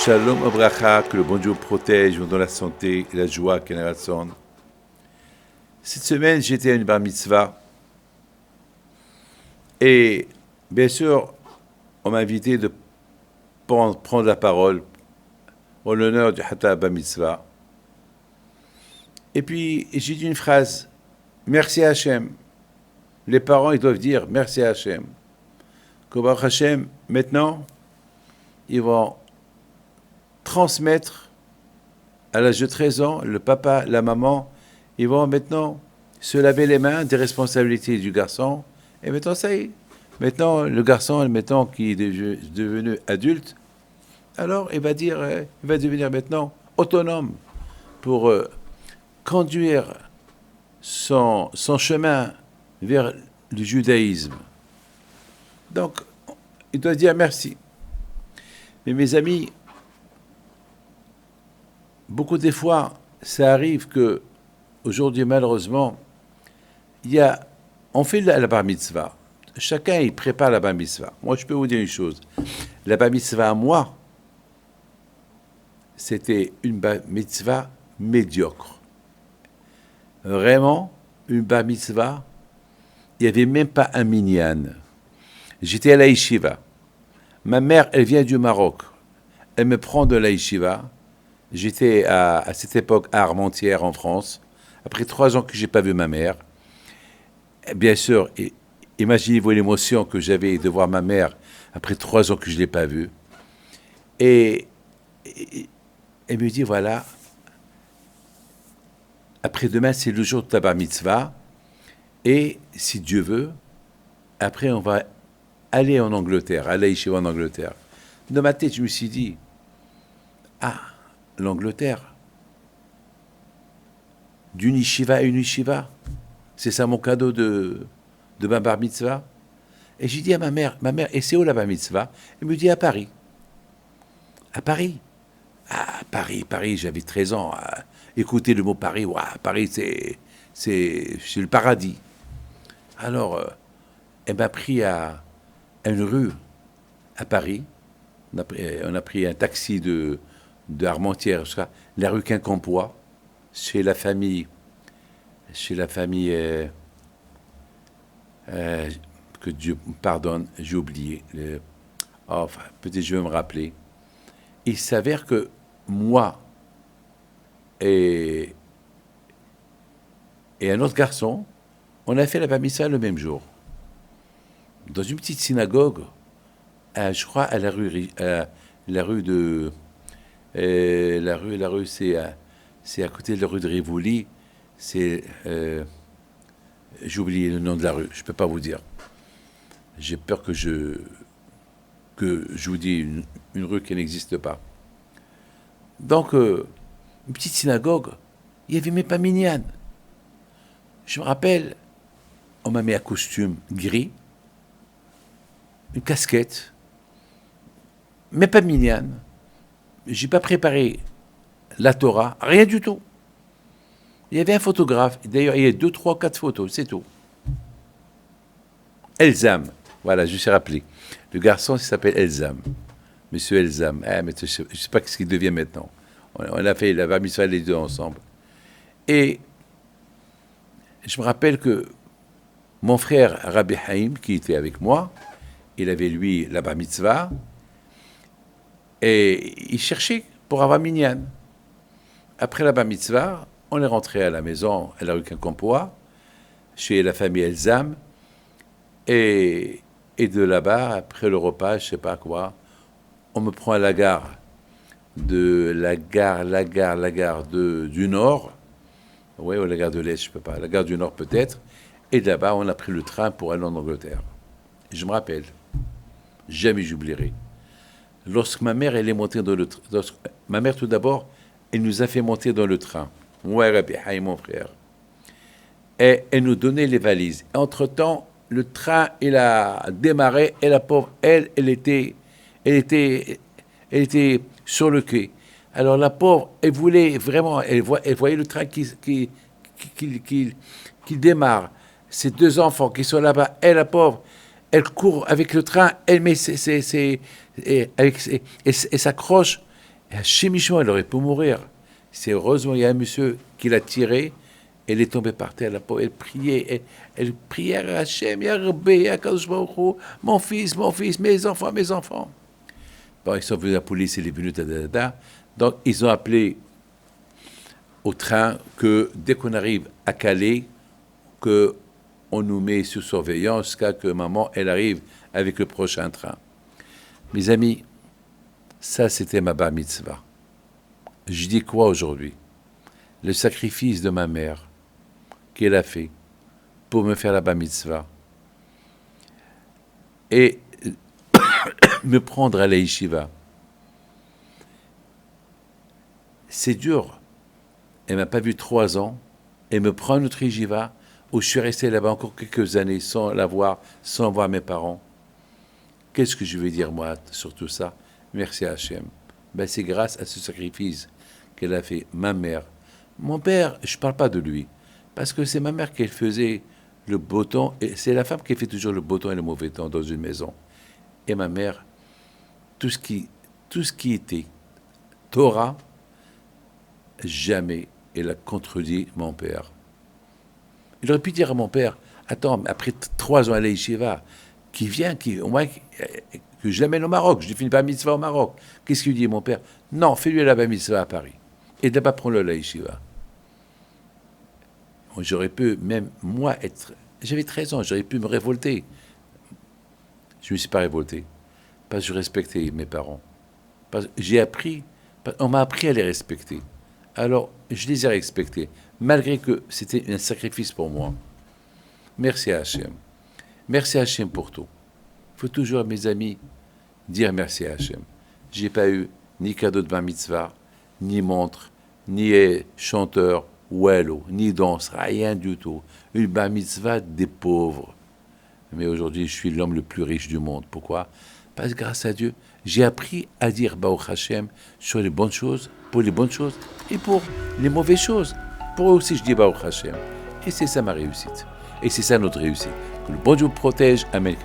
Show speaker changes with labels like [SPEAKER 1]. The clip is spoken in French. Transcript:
[SPEAKER 1] Shalom Abracha, que le bon Dieu protège, vous donne la santé et la joie, Kenarason. Cette semaine, j'étais à une bar mitzvah. Et bien sûr, on m'a invité de prendre la parole en l'honneur du Hatta bar mitzvah. Et puis, j'ai dit une phrase, merci à Hachem. Les parents, ils doivent dire merci à Hachem. Que Baruch Hachem, maintenant, ils vont transmettre à l'âge de 13 ans, le papa, la maman, ils vont maintenant se laver les mains des responsabilités du garçon. Et maintenant, ça y est. Maintenant, le garçon, maintenant, qui est devenu adulte, alors il va devenir maintenant autonome pour conduire son chemin vers le judaïsme. Donc, il doit dire merci. Mais mes amis, beaucoup des fois, ça arrive que aujourd'hui, malheureusement, on fait la bar mitzvah. Chacun, il prépare la bar mitzvah. Moi, je peux vous dire une chose. La bar mitzvah à moi, c'était une bar mitzvah médiocre. Vraiment, une bar mitzvah, il n'y avait même pas un minyan. J'étais à la yeshiva. Ma mère, elle vient du Maroc. Elle me prend de la yeshiva. J'étais à cette époque à Armentières, en France. Après 3 ans que je n'ai pas vu ma mère. Bien sûr, imaginez-vous l'émotion que j'avais de voir ma mère après 3 ans que je ne l'ai pas vue. Et elle me dit, voilà, après-demain, c'est le jour de ta bar mitzvah. Et si Dieu veut, après, on va aller en Angleterre, aller chez en Angleterre. Dans ma tête, je me suis dit, l'Angleterre, d'une yeshiva à une yeshiva, c'est ça mon cadeau de ma bar mitzvah. Et j'ai dit à ma mère, et c'est où la bar mitzvah? Elle me dit à Paris. À Paris. Paris, j'avais 13 ans. Écoutez le mot Paris, Paris, c'est le paradis. Alors, elle m'a pris à une rue à Paris. On a pris un taxi de Armentières jusqu'à la rue Quincampoix, chez la famille que Dieu me pardonne, j'ai oublié. Peut-être je vais me rappeler. Il s'avère que moi et un autre garçon, on a fait la bar mitzvah le même jour. Dans une petite synagogue, je crois à la rue de... la rue, c'est à côté de la rue de Rivoli. J'ai oublié le nom de la rue, je ne peux pas vous dire. J'ai peur que je vous dise une rue qui n'existe pas. Donc, une petite synagogue, il n'y avait même pas minyan. Je me rappelle, on m'a mis un costume gris, une casquette, mais pas minyan. J'ai pas préparé la Torah, rien du tout. Il y avait un photographe, d'ailleurs il y a 2, 3, 4 photos, c'est tout. Elzam, voilà, je me suis rappelé. Le garçon, il s'appelle Elzam, monsieur Elzam. Mais je ne sais pas ce qu'il devient maintenant. On a fait la bar mitzvah les deux ensemble. Et je me rappelle que mon frère Rabbi Haïm, qui était avec moi, il avait lui la bar mitzvah, et il cherchait pour avoir minyan. Après la bar mitzvah, on est rentré à la maison, à la rue Quincampoix, chez la famille Elzam, et de là-bas, après le repas, je ne sais pas quoi, on me prend à la gare du Nord, ou la gare de l'Est, je ne peux pas, la gare du Nord peut-être, et de là-bas, on a pris le train pour aller en Angleterre. Et je me rappelle, jamais j'oublierai. Lorsque ma mère, elle est montée dans le train, ma mère, tout d'abord, elle nous a fait monter dans le train. Moi, Rabbi Haïm, mon frère. Et elle nous donnait les valises. Entre-temps, le train, il a démarré, et la pauvre, elle était sur le quai. Alors la pauvre, elle voulait vraiment, elle voyait le train qui démarre. Ces 2 enfants qui sont là-bas, elle, la pauvre, elle court avec le train, elle met elle s'accroche, Et à Chemichon, elle aurait pu mourir. C'est heureusement, il y a un monsieur qui l'a tiré. Elle est tombée par terre, la pauvre. Elle priait. Elle priait à Hachem, Ya Rabbi, Ya Kadosh Baruch Hu, mon fils, mes enfants, mes enfants. Bon, ils sont venus, la police, elle est venue, donc ils ont appelé au train que dès qu'on arrive à Calais, qu'on nous met sous surveillance jusqu'à que maman, elle arrive avec le prochain train. Mes amis, ça c'était ma bar mitzvah. Je dis quoi aujourd'hui? Le sacrifice de ma mère qu'elle a fait pour me faire la bar mitzvah et me prendre à la yeshiva. C'est dur. Elle m'a pas vu 3 ans. Elle me prend notre yeshiva où je suis resté là-bas encore quelques années sans la voir, sans voir mes parents. Qu'est-ce que je vais dire moi sur tout ça? Merci à Hachem. Ben, c'est grâce à ce sacrifice qu'elle a fait, ma mère. Mon père, je ne parle pas de lui, parce que c'est ma mère qui faisait le beau temps, et c'est la femme qui fait toujours le beau temps et le mauvais temps dans une maison. Et ma mère, tout ce qui était Torah, jamais elle a contredit mon père. Il aurait pu dire à mon père, attends, après 3 ans à la yeshiva, au moins, que je l'amène au Maroc, je lui fais une bar mitzvah au Maroc. Qu'est-ce qu'il dit mon père? Non, fais-lui la bar mitzvah à Paris. Et d'abord, prends-le à la yeshiva. J'aurais pu, même moi, j'avais 13 ans, j'aurais pu me révolter. Je ne me suis pas révolté, parce que je respectais mes parents. Parce que on m'a appris à les respecter. Alors, je les ai respectés, malgré que c'était un sacrifice pour moi. Merci à Hachem. Merci à Hachem pour tout. Il faut toujours, mes amis, dire merci à Hachem. Je n'ai pas eu ni cadeau de bar mitzvah, ni montre, ni chanteur, ouello, ni danse, rien du tout. Une bar mitzvah des pauvres. Mais aujourd'hui, je suis l'homme le plus riche du monde. Pourquoi? Parce que grâce à Dieu, j'ai appris à dire Baruch Hashem sur les bonnes choses, pour les bonnes choses et pour les mauvaises choses. Pour eux aussi, je dis Baruch Hashem. Et c'est ça ma réussite. Et c'est ça notre réussite. Que le bon Dieu protège. Amen.